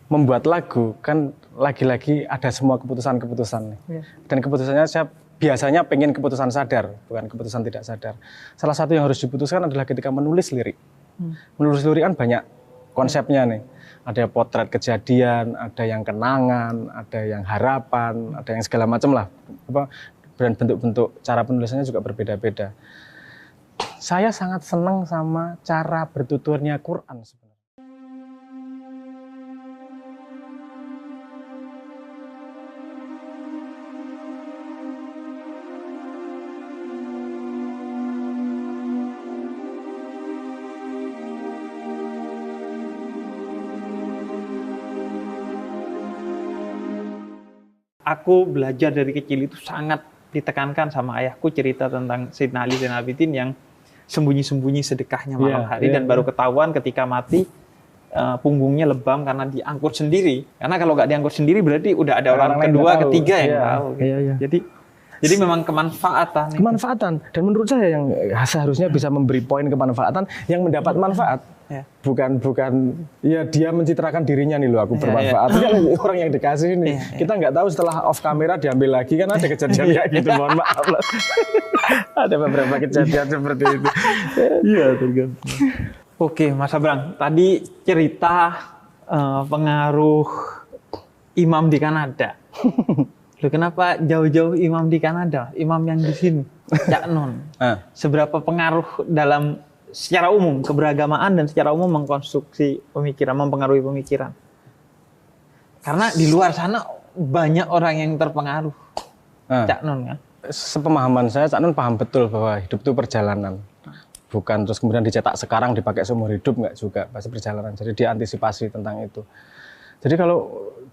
membuat lagu kan lagi-lagi ada semua keputusan-keputusan nih. Dan keputusannya saya biasanya pengen keputusan sadar, bukan keputusan tidak sadar. Salah satu yang harus diputuskan adalah ketika menulis lirik. Menulis lirik kan banyak konsepnya nih. Ada potret kejadian, ada yang kenangan, ada yang harapan, ada yang segala macam lah. Dan bentuk-bentuk cara penulisannya juga berbeda-beda. Saya sangat senang sama cara bertuturnya Quran sebenarnya. Aku belajar dari kecil itu sangat ditekankan sama ayahku cerita tentang Sayyidina Ali Zainal Abidin yang sembunyi-sembunyi sedekahnya malam hari dan baru ketahuan ketika mati punggungnya lebam karena diangkut sendiri. Karena kalau nggak diangkut sendiri berarti udah ada orang kedua, ketiga yang tahu. Gitu. Jadi memang kemanfaatan. Dan menurut saya yang seharusnya bisa memberi poin kemanfaatan yang mendapat manfaat. Bukan ya dia mencitrakan dirinya nih loh aku bermanfaat. Kan orang yang dikasih nih. Kita nggak tahu setelah off kamera diambil lagi kan ada kejadian kayak gitu. Mohon maaf lah. Ada beberapa kejadian seperti itu. Iya, tergantung. Oke, Mas Abrang, tadi cerita pengaruh imam di Kanada. Loh, kenapa jauh-jauh imam di Kanada? Imam yang di sini, Cak Non. Seberapa pengaruh dalam secara umum keberagamaan dan secara umum mengkonstruksi pemikiran, mempengaruhi pemikiran? Karena di luar sana banyak orang yang terpengaruh. Cak Non kan? Sepemahaman saya, Cak Non paham betul bahwa hidup itu perjalanan. Bukan terus kemudian dicetak sekarang dipakai seumur hidup, enggak juga, pasti perjalanan. Jadi dia antisipasi tentang itu. Jadi kalau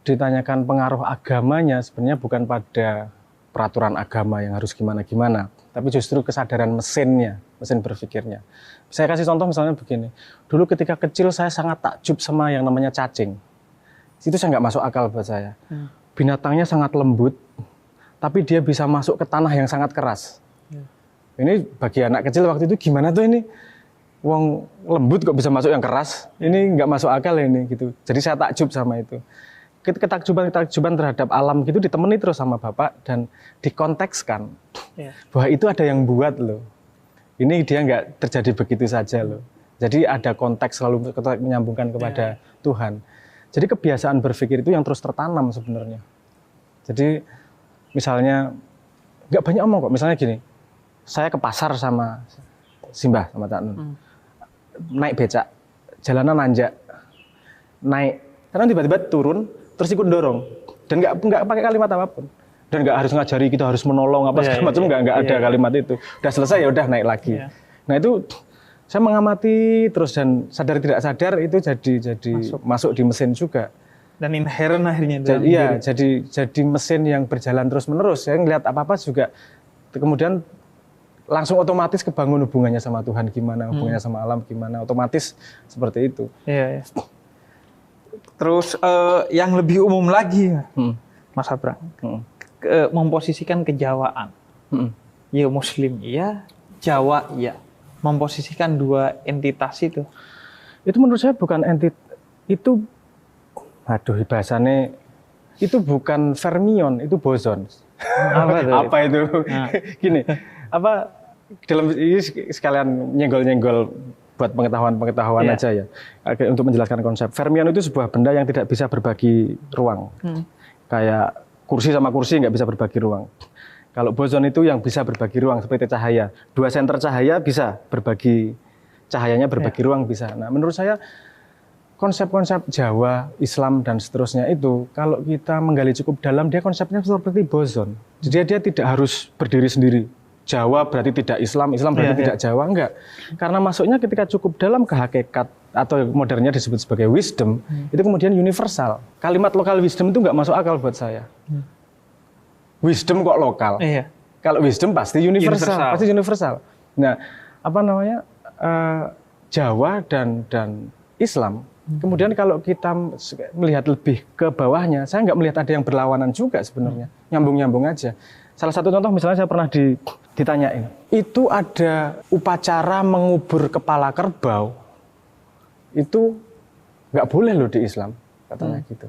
ditanyakan pengaruh agamanya sebenarnya bukan pada peraturan agama yang harus gimana-gimana, tapi justru kesadaran mesinnya, mesin berpikirnya. Saya kasih contoh misalnya begini, dulu ketika kecil saya sangat takjub sama yang namanya cacing. Itu saya nggak masuk akal buat saya. Binatangnya sangat lembut, tapi dia bisa masuk ke tanah yang sangat keras. Ini bagi anak kecil waktu itu gimana tuh ini? Wong lembut kok bisa masuk yang keras? Ini nggak masuk akal ini gitu. Jadi saya takjub sama itu. Ketakjuban terhadap alam gitu ditemani terus sama bapak dan dikontekskan bahwa itu ada yang buat loh. Ini dia nggak terjadi begitu saja loh. Jadi ada konteks selalu menyambungkan kepada Tuhan. Jadi kebiasaan berpikir itu yang terus tertanam sebenarnya. Jadi misalnya nggak banyak omong kok. Misalnya gini, saya ke pasar sama Simbah sama Cak Nun. Naik becak, jalanan nanjak, naik, karena tiba-tiba turun, terus ikut dorong, dan nggak pakai kalimat apapun, dan nggak harus ngajari kita harus menolong apa segala macam, nggak ada kalimat itu. Udah selesai ya udah naik lagi. Nah itu saya mengamati terus dan sadar tidak sadar itu jadi masuk di mesin juga. Dan inherent akhirnya. Jadi mesin yang berjalan terus menerus. Saya ngelihat apa juga, kemudian langsung otomatis kebangun hubungannya sama Tuhan gimana, hubungannya sama alam gimana, otomatis seperti itu. Terus yang lebih umum lagi, Mas Abrang, memposisikan kejawaan. Ya Muslim iya, Jawa iya. Memposisikan dua entitas itu. Itu menurut saya bukan itu, bahasanya itu bukan fermion, itu boson. Apa itu? Gini. Dalam ini sekalian nyenggol-nyenggol buat pengetahuan aja ya. Untuk menjelaskan konsep. Fermion itu sebuah benda yang tidak bisa berbagi ruang. Kayak kursi sama kursi nggak bisa berbagi ruang. Kalau boson itu yang bisa berbagi ruang seperti cahaya. 2 senter cahaya bisa berbagi, cahayanya berbagi ruang bisa. Nah menurut saya konsep-konsep Jawa, Islam dan seterusnya itu kalau kita menggali cukup dalam dia konsepnya seperti boson. Jadi dia tidak harus berdiri sendiri. Jawa berarti tidak Islam, Islam berarti tidak Jawa, enggak. Karena masuknya ketika cukup dalam ke hakikat atau modernnya disebut sebagai wisdom, itu kemudian universal. Kalimat lokal wisdom itu enggak masuk akal buat saya. Wisdom kok lokal? Kalau wisdom pasti universal. Pasti universal. Nah, Jawa dan Islam, kemudian kalau kita melihat lebih ke bawahnya, saya nggak melihat ada yang berlawanan juga sebenarnya, nyambung-nyambung aja. Salah satu contoh misalnya saya pernah ditanyain, itu ada upacara mengubur kepala kerbau, itu nggak boleh loh di Islam. katanya gitu.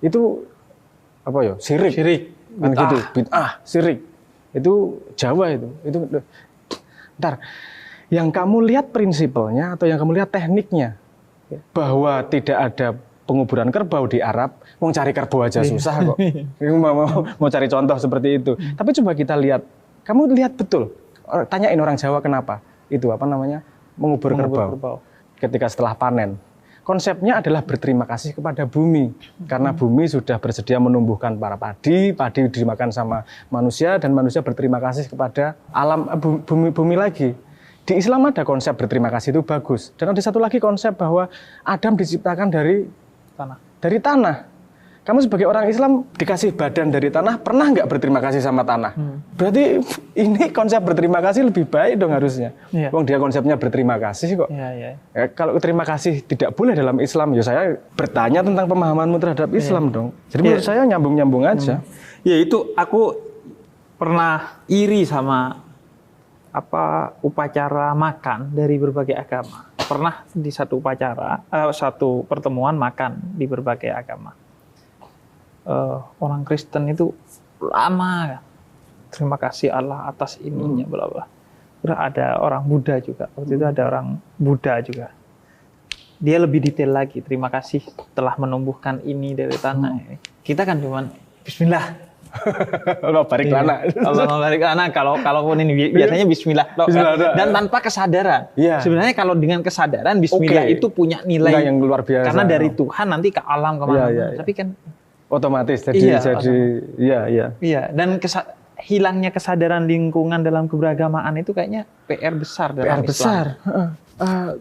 Itu apa ya? Syirik. Kan gitu. Bid'ah, syirik. Itu Jawa itu. Ntar, yang kamu lihat prinsipalnya atau yang kamu lihat tekniknya, bahwa tidak ada penguburan kerbau di Arab, mau cari kerbau aja susah kok. mau cari contoh seperti itu. Tapi coba kita lihat, kamu lihat betul, tanyain orang Jawa kenapa itu mengubur kerbau. Ketika setelah panen, konsepnya adalah berterima kasih kepada bumi, karena bumi sudah bersedia menumbuhkan para padi dimakan sama manusia, dan manusia berterima kasih kepada alam bumi lagi. Di Islam ada konsep berterima kasih itu bagus, dan ada satu lagi konsep bahwa Adam diciptakan dari tanah. Kamu sebagai orang Islam dikasih badan dari tanah, pernah nggak berterima kasih sama tanah? Berarti ini konsep berterima kasih lebih baik dong harusnya. Wong dia konsepnya berterima kasih kok. Ya, kalau terima kasih tidak boleh dalam Islam, ya saya bertanya tentang pemahamanmu terhadap Islam dong. Jadi menurut saya nyambung-nyambung aja. Ya itu aku pernah iri sama upacara makan dari berbagai agama. Pernah di satu pertemuan makan di berbagai agama. Orang Kristen itu lama kan. Terima kasih Allah atas ininya bla bla. Terus ada orang Buddha juga. Waktu itu ada orang Buddha juga. Dia lebih detail lagi. Terima kasih telah menumbuhkan ini dari tanah. Kita kan cuman Bismillah. Allah barik lana. Allah barik lana. Kalau ini biasanya Bismillah. Dan tanpa kesadaran. Sebenarnya kalau dengan kesadaran Bismillah itu punya nilai yang luar biasa. Karena dari Tuhan nanti ke alam kemana-mana. Tapi kan otomatis jadi dan hilangnya kesadaran lingkungan dalam keberagamaan itu kayaknya PR besar dalam Islam.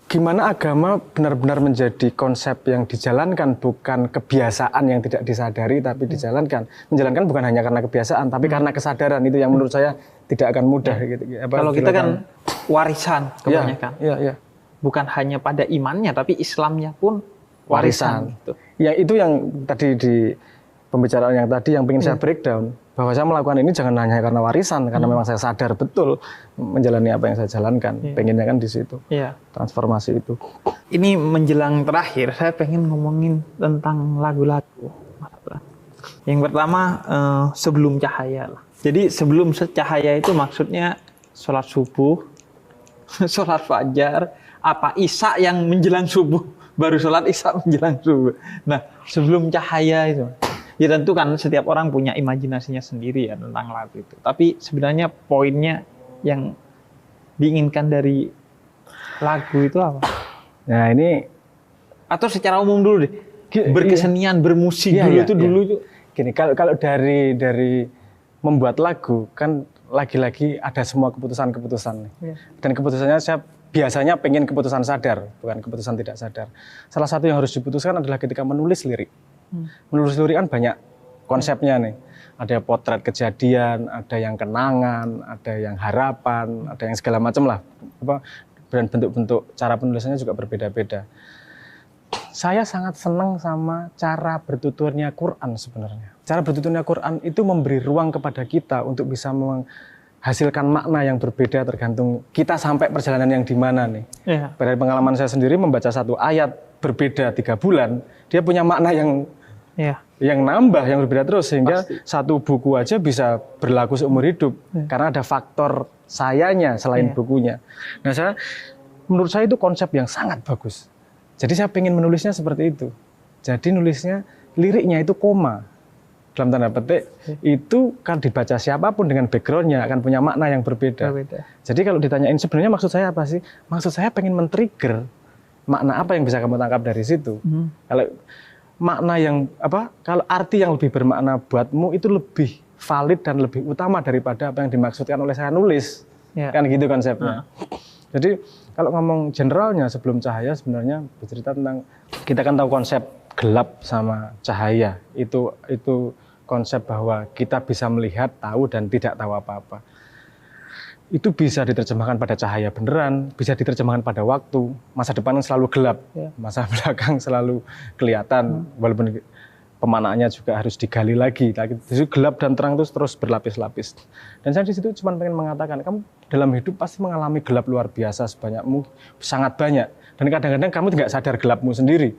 Gimana agama benar-benar menjadi konsep yang dijalankan, bukan kebiasaan yang tidak disadari tapi dijalankan. Menjalankan bukan hanya karena kebiasaan tapi karena kesadaran, itu yang menurut saya tidak akan mudah gitu. Kalau kita kan warisan kebanyakan. Bukan hanya pada imannya tapi Islamnya pun warisan. Gitu. Ya itu yang tadi di pembicaraan yang tadi yang ingin saya breakdown, bahwa saya melakukan ini jangan hanya karena warisan, karena memang saya sadar betul menjalani apa yang saya jalankan. Pengennya kan di situ. Transformasi itu. Ini menjelang terakhir, saya pengen ngomongin tentang lagu-lagu. Yang pertama sebelum cahaya lah. Jadi sebelum cahaya itu maksudnya sholat subuh, sholat fajar, isya yang menjelang subuh, baru sholat isya menjelang subuh. Nah sebelum cahaya itu. Ya tentu kan setiap orang punya imajinasinya sendiri ya tentang lagu itu. Tapi sebenarnya poinnya yang diinginkan dari lagu itu apa? Nah ini atau secara umum dulu deh. Berkesenian, bermusik dulu itu. Gini, kalau dari membuat lagu kan lagi-lagi ada semua keputusan-keputusan nih. Dan keputusannya saya biasanya pengen keputusan sadar, bukan keputusan tidak sadar. Salah satu yang harus diputuskan adalah ketika menulis lirik. Menulis lirik kan banyak konsepnya nih. Ada potret kejadian, ada yang kenangan, ada yang harapan, ada yang segala macam lah. Dan bentuk-bentuk cara penulisannya juga berbeda-beda. Saya sangat senang sama cara bertuturnya Quran sebenarnya. Cara bertuturnya Quran itu memberi ruang kepada kita untuk bisa menghasilkan makna yang berbeda tergantung kita sampai perjalanan yang di mana nih. Dari pengalaman saya sendiri membaca satu ayat berbeda 3 bulan, dia punya makna yang nambah, yang berbeda terus, sehingga satu buku aja bisa berlaku seumur hidup karena ada faktor sayanya selain bukunya. Nah, menurut saya itu konsep yang sangat bagus. Jadi saya pengen menulisnya seperti itu. Jadi nulisnya liriknya itu koma dalam tanda petik itu kan dibaca siapapun dengan backgroundnya akan punya makna yang berbeda. Jadi kalau ditanyain sebenarnya maksud saya apa sih? Maksud saya pengen men-trigger makna apa yang bisa kamu tangkap dari situ. Kalau makna yang kalau arti yang lebih bermakna buatmu itu lebih valid dan lebih utama daripada apa yang dimaksudkan oleh saya nulis. Kan gitu konsepnya. Jadi kalau ngomong generalnya sebelum cahaya sebenarnya bercerita tentang, kita kan tahu konsep gelap sama cahaya. Itu konsep bahwa kita bisa melihat, tahu dan tidak tahu apa-apa. Itu bisa diterjemahkan pada cahaya beneran, bisa diterjemahkan pada waktu. Masa depan selalu gelap, masa belakang selalu kelihatan, walaupun pemaknaannya juga harus digali lagi. Jadi gelap dan terang itu terus berlapis-lapis. Dan saya di situ cuma pengen mengatakan, kamu dalam hidup pasti mengalami gelap luar biasa sebanyak mungkin, sangat banyak. Dan kadang-kadang kamu tidak sadar gelapmu sendiri.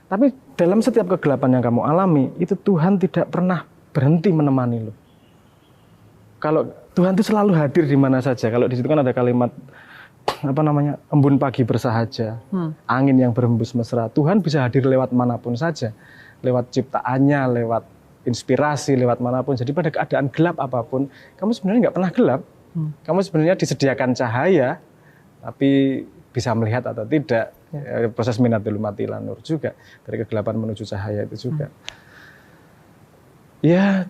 Tapi dalam setiap kegelapan yang kamu alami, itu Tuhan tidak pernah berhenti menemani lo. Kalau Tuhan itu selalu hadir di mana saja. Kalau di situ kan ada kalimat embun pagi bersahaja, angin yang berhembus mesra. Tuhan bisa hadir lewat manapun saja, lewat ciptaannya, lewat inspirasi, lewat manapun. Jadi pada keadaan gelap apapun, kamu sebenarnya nggak pernah gelap. Kamu sebenarnya disediakan cahaya, tapi bisa melihat atau tidak. Proses minatul matilan nur juga, dari kegelapan menuju cahaya itu juga. Ya,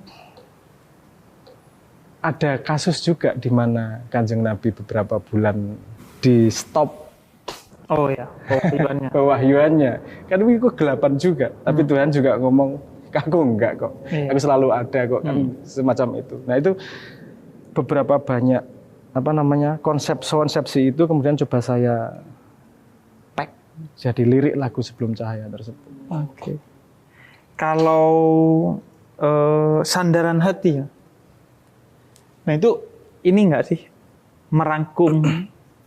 ada kasus juga di mana Kanjeng Nabi beberapa bulan di stop. Oh ya, pewahyuannya. Pewahyuannya. Kan itu kegelapan juga, tapi Tuhan juga ngomong, aku enggak kok. Iya. Aku selalu ada kok, kan semacam itu. Nah, itu beberapa banyak konsepsi itu kemudian coba saya tag jadi lirik lagu Sebelum Cahaya tersebut. Oke. Kalau sandaran hati ya. Nah itu ini enggak sih merangkum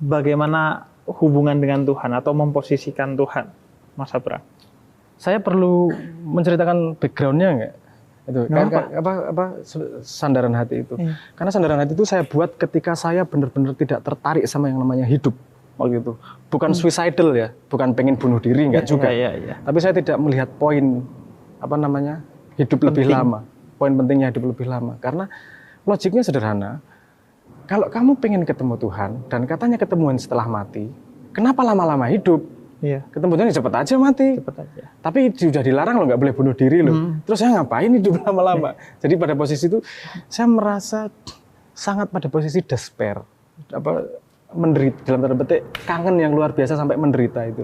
bagaimana hubungan dengan Tuhan atau memposisikan Tuhan, Mas Abra? Saya perlu menceritakan background-nya enggak? Itu sandaran hati itu. Karena sandaran hati itu saya buat ketika saya benar-benar tidak tertarik sama yang namanya hidup waktu itu. Bukan suicidal ya, bukan pengen bunuh diri enggak juga. Tapi saya tidak melihat poin hidup lebih lama. Poin pentingnya hidup lebih lama. Karena logiknya sederhana. Kalau kamu pengen ketemu Tuhan dan katanya ketemuan setelah mati, kenapa lama-lama hidup? Iya. Ketemu Tuhan cepet aja mati. Cepet aja. Tapi sudah dilarang loh, nggak boleh bunuh diri loh. Terus saya ngapain hidup lama-lama? Jadi pada posisi itu saya merasa sangat pada posisi despair, menderita dalam tanda petik, kangen yang luar biasa sampai menderita itu.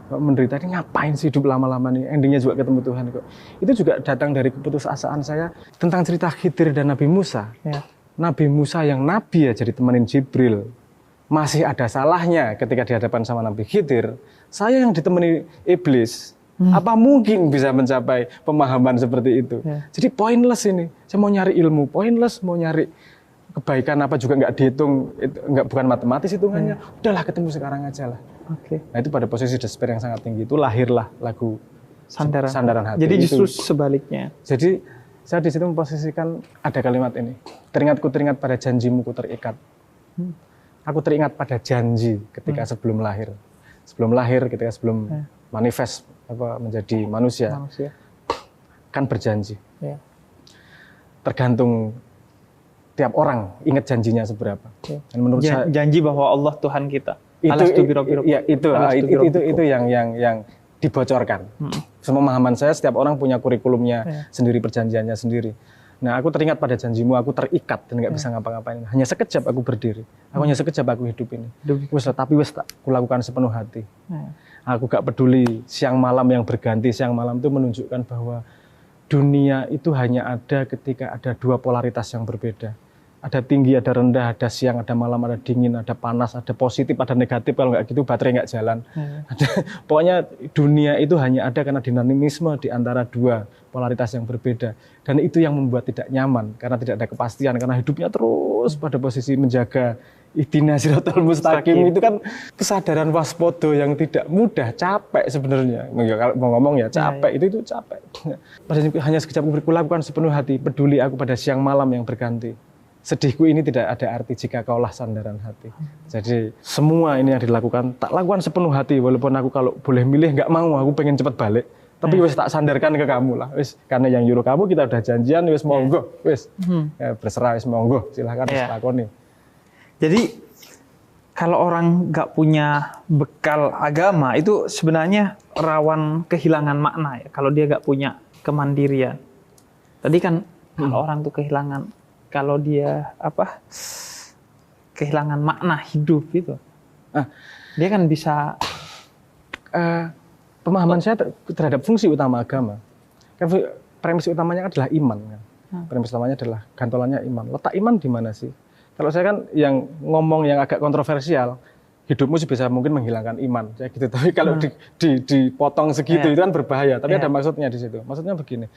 Menderita ini ngapain sih hidup lama-lama nih? Endingnya juga ketemu Tuhan kok. Itu juga datang dari keputusasaan saya tentang cerita Khidir dan Nabi Musa. Nabi Musa yang nabi aja ditemenin Jibril, masih ada salahnya ketika di hadapan sama Nabi Khidir. Saya yang ditemani iblis, apa mungkin bisa mencapai pemahaman seperti itu? Jadi pointless ini. Saya mau nyari ilmu, pointless, mau nyari kebaikan apa juga nggak dihitung, bukan matematis hitungannya. Udahlah ketemu sekarang aja lah. Nah itu pada posisi despair yang sangat tinggi itu lahirlah lagu Sandaran Hati. Jadi justru sebaliknya. Jadi saya di situ memposisikan ada kalimat ini. Teringat pada janjimu ku terikat. Aku teringat pada janji ketika sebelum lahir. Sebelum lahir, ketika sebelum manifest menjadi manusia. Kan berjanji. Tergantung tiap orang ingat janjinya seberapa. Dan menurut saya janji bahwa Allah Tuhan kita. Itu yang dibocorkan. Pemahaman saya setiap orang punya kurikulumnya sendiri, perjanjiannya sendiri. Nah, aku teringat pada janjimu, aku terikat dan nggak bisa ngapa-ngapain. Hanya sekejap aku berdiri. Hanya sekejap aku hidup ini. Tapi aku lakukan sepenuh hati. Aku gak peduli siang malam yang berganti. Siang malam itu menunjukkan bahwa dunia itu hanya ada ketika ada dua polaritas yang berbeda. Ada tinggi, ada rendah, ada siang, ada malam, ada dingin, ada panas, ada positif, ada negatif. Kalau nggak gitu baterai nggak jalan. Pokoknya dunia itu hanya ada karena dinamisme di antara dua polaritas yang berbeda. Dan itu yang membuat tidak nyaman, karena tidak ada kepastian, karena hidupnya terus pada posisi menjaga ihdinas siratal mustaqim. Itu kan kesadaran waspodo yang tidak mudah, capek sebenarnya. Kalau mau ngomong ya capek, itu capek. Hanya sekejap aku lakukan sepenuh hati, peduli aku pada siang malam yang berganti. Sedihku ini tidak ada arti jika kaulah sandaran hati. Jadi semua ini yang dilakukan, tak lakukan sepenuh hati. Walaupun aku kalau boleh milih nggak mau, aku pengen cepat balik. Tapi wis tak sandarkan ke kamu lah. Wis karena yang nyuruh kamu kita udah janjian, wis monggo, wis berserah, wis monggo, silahkan wis lakoni. Jadi kalau orang nggak punya bekal agama itu sebenarnya rawan kehilangan makna ya. Kalau dia nggak punya kemandirian. Tadi kan kalau orang tuh kehilangan. Kalau dia kehilangan makna hidup gitu, dia kan bisa. Pemahaman saya terhadap fungsi utama agama, kan premis utamanya adalah iman. Kan? Premis utamanya adalah gantolannya iman. Letak iman di mana sih? Kalau saya kan yang ngomong yang agak kontroversial, hidupmu sih bisa mungkin menghilangkan iman, ya gitu. Tapi kalau dipotong segitu itu kan berbahaya. Tapi ada maksudnya di situ. Maksudnya begini,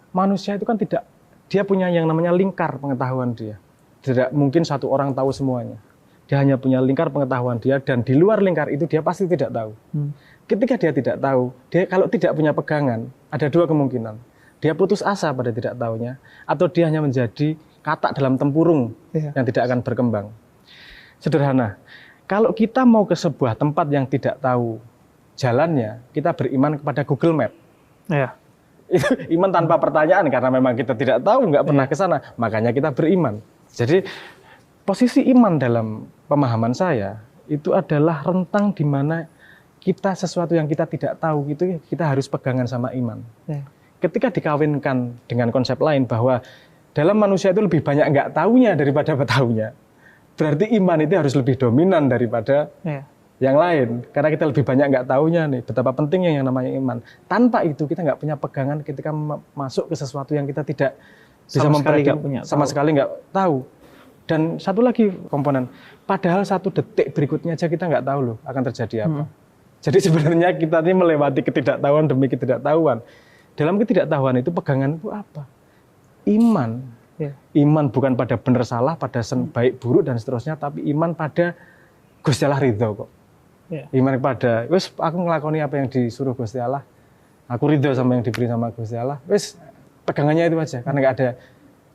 manusia itu kan tidak. Dia punya yang namanya lingkar pengetahuan dia. Tidak mungkin satu orang tahu semuanya. Dia hanya punya lingkar pengetahuan dia, dan di luar lingkar itu dia pasti tidak tahu. Ketika dia tidak tahu, dia kalau tidak punya pegangan, ada dua kemungkinan. Dia putus asa pada tidak tahunya, atau dia hanya menjadi katak dalam tempurung yang tidak akan berkembang. Sederhana, kalau kita mau ke sebuah tempat yang tidak tahu jalannya, kita beriman kepada Google Map. Ya. Itu iman tanpa pertanyaan, karena memang kita tidak tahu, nggak pernah ke sana, makanya kita beriman. Jadi posisi iman dalam pemahaman saya itu adalah rentang di mana kita sesuatu yang kita tidak tahu itu kita harus pegangan sama iman. Ya. Ketika dikawinkan dengan konsep lain bahwa dalam manusia itu lebih banyak nggak tahunya daripada tahunya, berarti iman itu harus lebih dominan daripada yang lain. Karena kita lebih banyak nggak tahunya nih, betapa pentingnya yang namanya iman. Tanpa itu kita nggak punya pegangan ketika masuk ke sesuatu yang kita tidak bisa memprediksi, sama sekali nggak tahu. Dan satu lagi komponen, padahal satu detik berikutnya aja kita nggak tahu loh akan terjadi apa. Jadi sebenarnya kita ini melewati ketidaktahuan demi ketidaktahuan. Dalam ketidaktahuan itu pegangan itu apa? Iman. Iman bukan pada benar salah, pada baik buruk dan seterusnya, tapi iman pada Gusti Allah ridho kok. Iman pada, wes aku ngelakoni apa yang disuruh Gusti Allah, aku ridho sama yang diberi sama Gusti Allah, wes pegangannya itu aja, karena nggak ada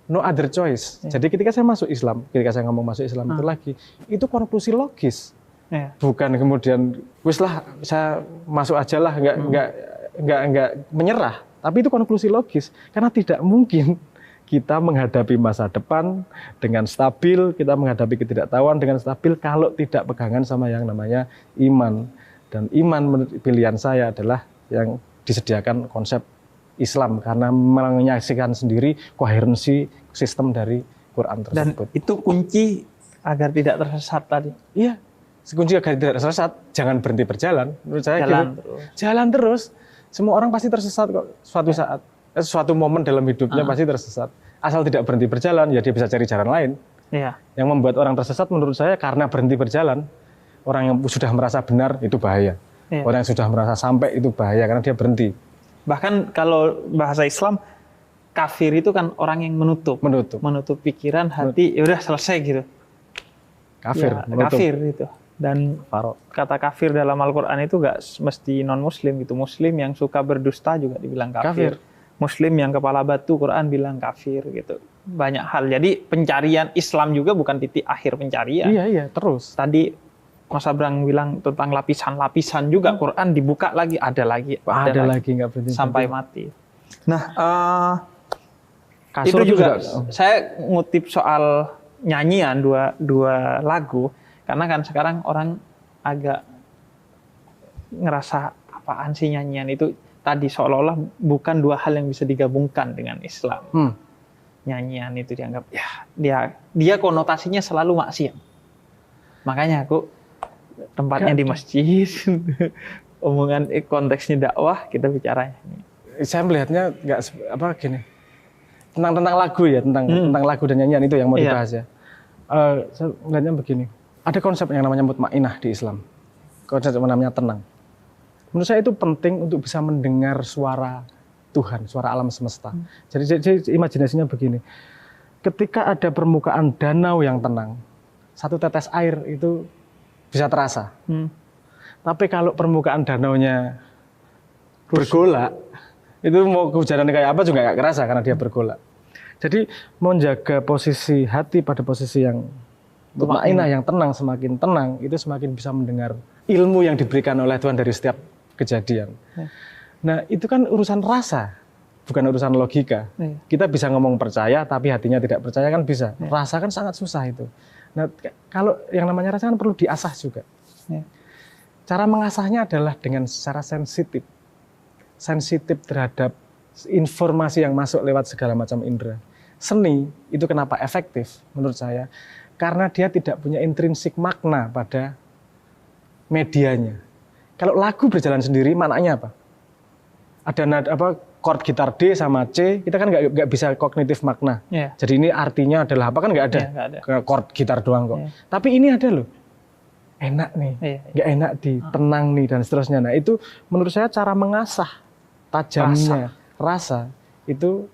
no other choice. Jadi ketika saya masuk Islam, ketika saya ngomong masuk Islam itu lagi, itu konklusi logis. Bukan kemudian wes lah saya masuk aja lah, nggak menyerah. Tapi itu konklusi logis, karena tidak mungkin kita menghadapi masa depan dengan stabil, kita menghadapi ketidaktahuan dengan stabil kalau tidak pegangan sama yang namanya iman. Dan iman pilihan saya adalah yang disediakan konsep Islam, karena menyaksikan sendiri koherensi sistem dari Quran tersebut. Dan itu kunci agar tidak tersesat tadi. Iya, kunci agar tidak tersesat, jangan berhenti berjalan. Menurut saya jalan terus. Semua orang pasti tersesat kok suatu saat. Suatu momen dalam hidupnya pasti tersesat. Asal tidak berhenti berjalan, ya dia bisa cari jalan lain. Yang membuat orang tersesat menurut saya karena berhenti berjalan. Orang yang sudah merasa benar itu bahaya. Orang yang sudah merasa sampai itu bahaya karena dia berhenti. Bahkan kalau bahasa Islam, kafir itu kan orang yang menutup pikiran, hati, ya udah selesai gitu. Kafir itu. Dan kata kafir dalam Al-Quran itu gak mesti non-muslim gitu. Muslim yang suka berdusta juga dibilang kafir. Muslim yang kepala batu, Quran bilang kafir gitu. Banyak hal. Jadi pencarian Islam juga bukan titik akhir pencarian. Iya, terus. Tadi Mas Abrang bilang tentang lapisan-lapisan juga. Quran dibuka lagi, ada lagi, nggak berhenti sampai mati. Nah, itu juga saya ngutip soal nyanyian dua lagu. Karena kan sekarang orang agak ngerasa apaan sih nyanyian itu tadi, seolah-olah bukan dua hal yang bisa digabungkan dengan Islam. Nyanyian itu dianggap dia konotasinya selalu maksiat. Makanya aku tempatnya di masjid, omongan konteksnya dakwah, kita bicaranya. Saya melihatnya gini. Tentang lagu ya, tentang lagu dan nyanyian itu yang mau dibahas ya. Saya melihatnya begini. Ada konsep yang namanya mutmainah di Islam. Konsep yang namanya tenang. Menurut saya itu penting untuk bisa mendengar suara Tuhan, suara alam semesta. Jadi imajinasinya begini. Ketika ada permukaan danau yang tenang, satu tetes air itu bisa terasa. Tapi kalau permukaan danaunya bergolak, itu mau kehujanan kayak apa juga nggak kerasa karena dia bergolak. Jadi menjaga posisi hati pada posisi yang mutmainah, yang tenang, semakin tenang, itu semakin bisa mendengar ilmu yang diberikan oleh Tuhan dari setiap kejadian. Nah, itu kan urusan rasa, bukan urusan logika. Kita bisa ngomong percaya, tapi hatinya tidak percaya kan bisa. Rasa kan sangat susah itu. Nah, kalau yang namanya rasa kan perlu diasah juga. Cara mengasahnya adalah dengan secara sensitif. Sensitif terhadap informasi yang masuk lewat segala macam indera. Seni itu kenapa efektif menurut saya? Karena dia tidak punya intrinsik makna pada medianya. Kalau lagu berjalan sendiri, maknanya apa? Ada chord gitar D sama C, kita kan nggak bisa kognitif makna. Jadi ini artinya adalah apa, kan nggak ada. Chord gitar doang kok. Tapi ini ada loh. Enak nih, nggak enak tenang nih, dan seterusnya. Nah itu menurut saya cara mengasah tajamnya rasa itu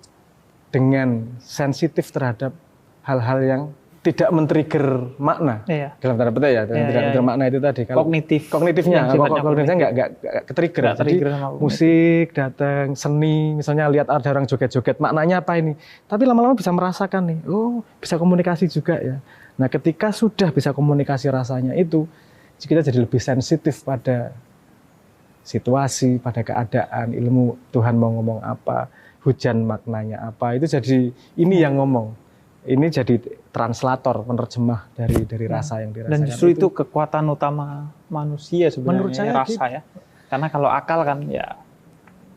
dengan sensitif terhadap hal-hal yang tidak men-trigger makna dalam tanda petik ya, tidak men-trigger makna itu tadi. Kalau kognitifnya nggak ke-trigger. Jadi musik datang, seni, misalnya lihat ada orang joget-joget, maknanya apa ini? Tapi lama-lama bisa merasakan nih, oh bisa komunikasi juga ya. Nah ketika sudah bisa komunikasi rasanya itu, kita jadi lebih sensitif pada situasi, pada keadaan, ilmu Tuhan mau ngomong apa, hujan maknanya apa, itu jadi ini yang ngomong. Ini jadi translator, penerjemah dari rasa yang dirasakan. Dan justru itu kekuatan utama manusia sebenarnya, menurut saya, rasa ya. Karena kalau akal kan ya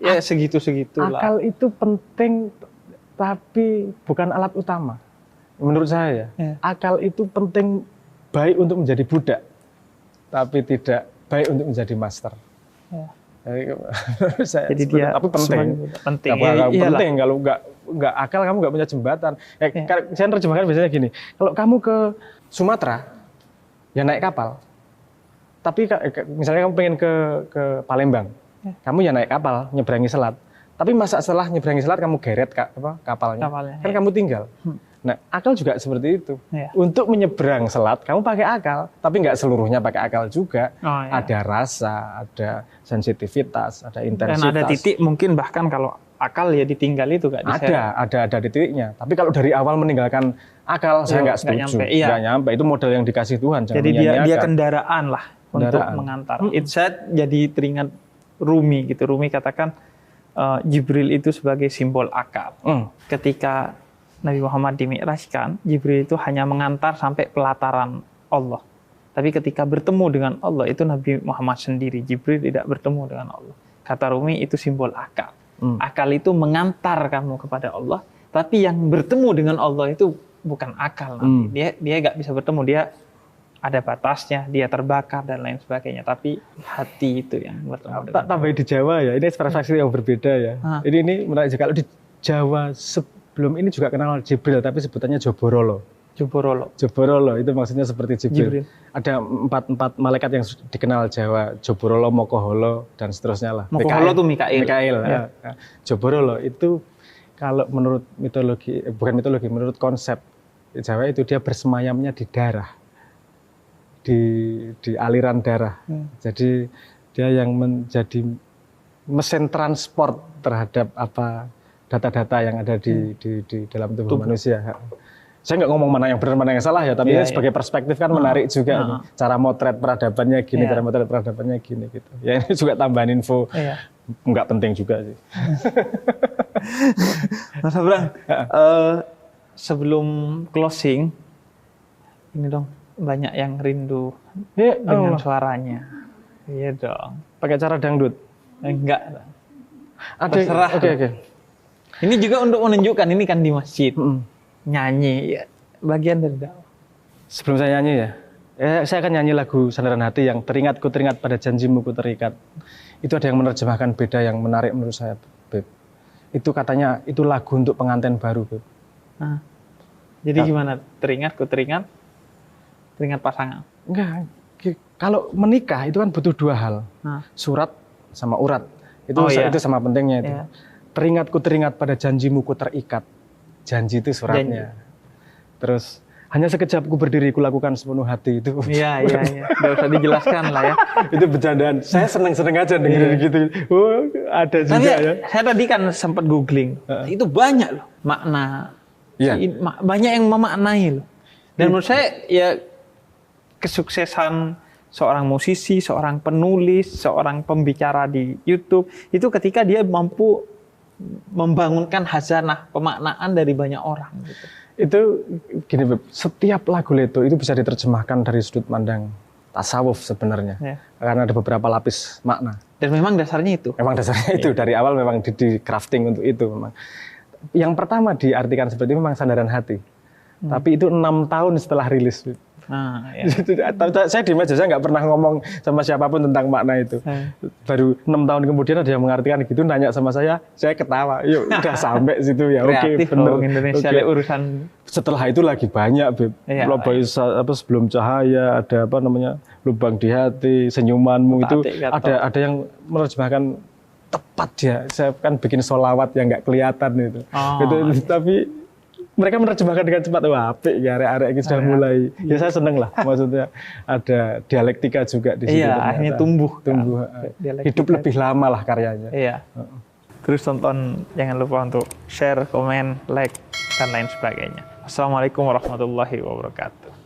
segitu-segitu lah. Akal itu penting, tapi bukan alat utama. Menurut saya ya. Akal itu penting baik untuk menjadi budak, tapi tidak baik untuk menjadi master. Jadi dia tapi penting. Penting kalau nggak akal kamu nggak punya jembatan. Saya terjemahkan biasanya gini, kalau kamu ke Sumatera ya naik kapal, tapi misalnya kamu pengen ke Palembang, kamu ya naik kapal nyeberangi selat, tapi masa setelah nyeberangi selat kamu geret kapalnya kan kamu tinggal. Nah akal juga seperti itu. Untuk menyeberang selat kamu pakai akal, tapi nggak seluruhnya pakai akal juga. Ada rasa, ada sensitivitas, ada intensitas. Dan ada titik mungkin bahkan kalau akal ya ditinggal itu nggak bisa. Ada di titiknya. Tapi kalau dari awal meninggalkan akal, saya nggak setuju. Nggak nyampe. Itu model yang dikasih Tuhan. Jadi dia kendaraan lah untuk mengantar. Itu saya jadi teringat Rumi gitu. Rumi katakan Jibril itu sebagai simbol akal. Ketika Nabi Muhammad dimi'rajkan, Jibril itu hanya mengantar sampai pelataran Allah. Tapi ketika bertemu dengan Allah, itu Nabi Muhammad sendiri. Jibril tidak bertemu dengan Allah. Kata Rumi, itu simbol akal. Akal itu mengantar kamu kepada Allah, tapi yang bertemu dengan Allah itu bukan akal. Dia nggak bisa bertemu, dia ada batasnya, dia terbakar dan lain sebagainya. Tapi hati itu yang bertemu dengan Allah. Tambah di Jawa ya, ini perspektif yang berbeda ya. Ini menarik. Kalau di Jawa sebelum ini juga kenal Jibril, tapi sebutannya Joborolo itu maksudnya seperti Jibril. Ada empat malaikat yang dikenal Jawa, Joborolo, Mokoholo dan seterusnya lah. Mokoholo itu Mikail. Joborolo itu kalau menurut menurut konsep Jawa itu dia bersemayamnya di darah, di aliran darah. Jadi dia yang menjadi mesin transport terhadap data-data yang ada di dalam tubuh manusia. Saya nggak ngomong mana yang benar, mana yang salah ya, tapi sebagai perspektif kan menarik juga. Cara motret peradabannya gini, cara motret peradabannya gini gitu. Ya ini juga tambahan info, nggak penting juga sih. Mas Abraham, sebelum closing, ini dong banyak yang rindu dengan suaranya. Iya dong. Pakai cara dangdut? Enggak. Ada. Oke. Ini juga untuk menunjukkan ini kan di masjid. Nyanyi ya, bagian dari dakwah. Sebelum saya nyanyi ya, saya akan nyanyi lagu Sandaran Hati yang teringat pada janjimu ku terikat. Itu ada yang menerjemahkan beda yang menarik menurut saya, Beb. Itu katanya itu lagu untuk pengantin baru, Beb. Jadi gimana? Teringat pasangan? Enggak. Kalau menikah itu kan butuh dua hal, surat sama urat. Itu sama pentingnya itu. Teringat pada janjimu ku terikat. Janji itu suratnya. Terus hanya sekejap ku berdiri ku lakukan sepenuh hati itu. Iya. Nggak usah dijelaskan lah ya. Itu bercandaan. Saya seneng-seneng aja dengerin gitu. Oh, ada juga. Tapi saya tadi kan sempat googling. Itu banyak loh makna. Banyak yang memaknai loh. Dan menurut saya ya kesuksesan seorang musisi, seorang penulis, seorang pembicara di YouTube itu ketika dia mampu membangunkan hazanah pemaknaan dari banyak orang gitu. Itu gini Beb, setiap lagu Leto itu bisa diterjemahkan dari sudut pandang tasawuf sebenarnya. Karena ada beberapa lapis makna. Dan memang dasarnya itu. Dari awal memang di crafting untuk itu memang. Yang pertama diartikan seperti itu memang Sandaran Hati. Tapi itu 6 tahun setelah rilis. Saya di meja, saya nggak pernah ngomong sama siapapun tentang makna itu. Baru 6 tahun kemudian ada yang mengartikan gitu, nanya sama saya ketawa. Yuk, udah sampai situ ya. Oke, bener. Indonesia urusan. Setelah itu lagi banyak, Beb. Sebelum cahaya, ada lubang di hati, senyumanmu itu ada yang menerjemahkan tepat ya. Saya kan bikin sholawat yang nggak kelihatan itu. Tapi mereka menerjemahkan dengan cepat. Wah, apik ya, arek-arek ini sudah mulai. Ya saya seneng lah, maksudnya ada dialektika juga di situ. Iya, akhirnya tumbuh. Hidup lebih lama lah karyanya. Iya. Terus tonton, jangan lupa untuk share, komen, like, dan lain sebagainya. Assalamualaikum warahmatullahi wabarakatuh.